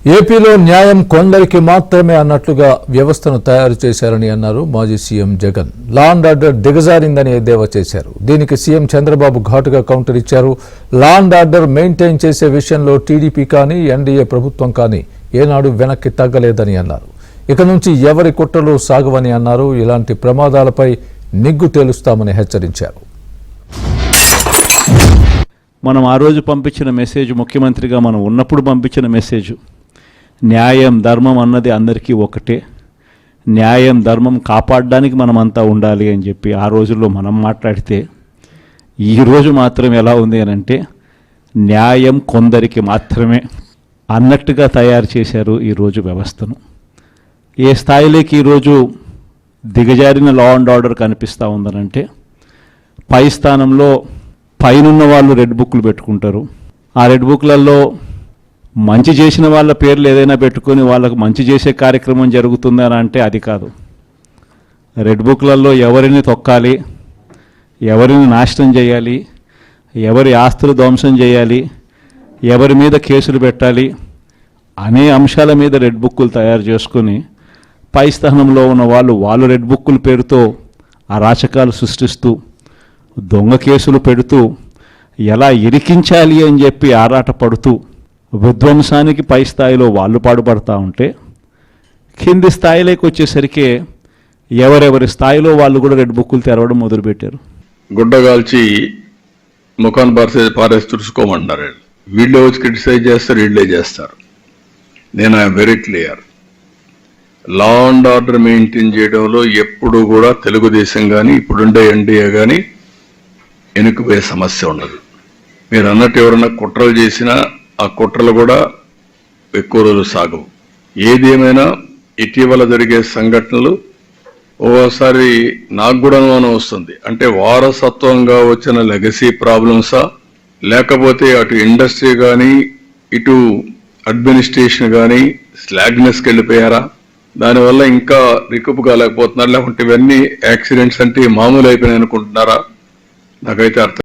ఏపీలో న్యాయం కొందరికి మాత్రమే అన్నట్లుగా వ్యవస్థను తయారు చేశారని అన్నారు మాజీ CM Jagan. Law and order దిగజారిందని ఎద్దేవా చేశారు. దీనికి సీఎం చంద్రబాబు ఘాటుగా కౌంటర్ ఇచ్చారు. లా అండ్ ఆర్డర్ మెయింటైన్ చేసే విషయంలో టీడీపీ కానీ ఎన్డీఏ ప్రభుత్వం కానీ ఏనాడు వెనక్కి తగ్గలేదని అన్నారు. ఇక నుంచి ఎవరి కుట్రలు సాగవని అన్నారు. ఇలాంటి ప్రమాదాలపై నిగ్గు తేలుస్తామని హెచ్చరించారు. మనం ఆ రోజు పంపించిన మెసేజ్, ముఖ్యమంత్రిగా మనం ఉన్నప్పుడు పంపించిన మెసేజ్, న్యాయం ధర్మం అన్నది అందరికీ ఒకటే, న్యాయం ధర్మం కాపాడడానికి మనమంతా ఉండాలి అని చెప్పి ఆ రోజుల్లో మనం మాట్లాడితే, ఈరోజు మాత్రం ఎలా ఉంది అని అంటే న్యాయం కొందరికి మాత్రమే అన్నట్టుగా తయారు చేశారు ఈరోజు వ్యవస్థను. ఏ స్థాయిలోకి ఈరోజు దిగజారిన లా అండ్ ఆర్డర్ కనిపిస్తూ ఉందనంటే, పై స్థానంలో పైనున్న వాళ్ళు రెడ్ బుక్లు పెట్టుకుంటారు. ఆ రెడ్ బుక్లలో మంచి చేసిన వాళ్ళ పేర్లు ఏదైనా పెట్టుకొని వాళ్ళకు మంచి చేసే కార్యక్రమం జరుగుతుందని అంటే అది కాదు. రెడ్ బుక్లలో ఎవరిని తొక్కాలి, ఎవరిని నాశనం చేయాలి, ఎవరి ఆస్తులు ధ్వంసం చేయాలి, ఎవరి మీద కేసులు పెట్టాలి అనే అంశాల మీద రెడ్ బుక్కులు తయారు చేసుకొని పై స్థానంలో ఉన్న వాళ్ళు రెడ్ బుక్కుల పేరుతో అరాచకాలు సృష్టిస్తూ దొంగ కేసులు పెడుతూ ఎలా ఇరికించాలి అని చెప్పి ఆరాట పడుతూ విధ్వంసానికి పై స్థాయిలో వాళ్ళు పాటుపడతా ఉంటే, కింది స్థాయిలోకి వచ్చేసరికి ఎవరెవరి స్థాయిలో వాళ్ళు కూడా రెడ్ బుక్కులు తెరవడం మొదలుపెట్టారు. గుడ్డగాల్చి ముఖాన్ని పారేసి తుడుచుకోమంటున్నారు. వీళ్ళే వచ్చి క్రిటిసైజ్ చేస్తారు, వీళ్ళే చేస్తారు. నేను I'm very clear. Law and order maintain చేయడంలో ఎప్పుడు కూడా తెలుగుదేశం కానీ ఇప్పుడుండే ఎన్డీఏ కానీ వెనుకపోయే సమస్య ఉండదు. మీరు అన్నట్టు ఎవరన్నా కుట్రలు చేసినా ఆ కుట్రలు కూడా ఎక్కువ రోజులు సాగవు. ఏదేమైనా ఇటీవల జరిగే సంఘటనలు ఓసారి నాకు కూడా అనుమానం వస్తుంది. అంటే వారసత్వంగా వచ్చిన లెగసీ ప్రాబ్లమ్సా, లేకపోతే అటు ఇండస్ట్రీ కానీ ఇటు అడ్మినిస్ట్రేషన్ కానీ స్లాగ్నెస్కి వెళ్ళిపోయారా, దానివల్ల ఇంకా రికప్ కాలేకపోతున్నారు, లేకుంటే ఇవన్నీ యాక్సిడెంట్స్ అంటే మామూలు అయిపోయినాయి అనుకుంటున్నారా? నాకైతే అర్థం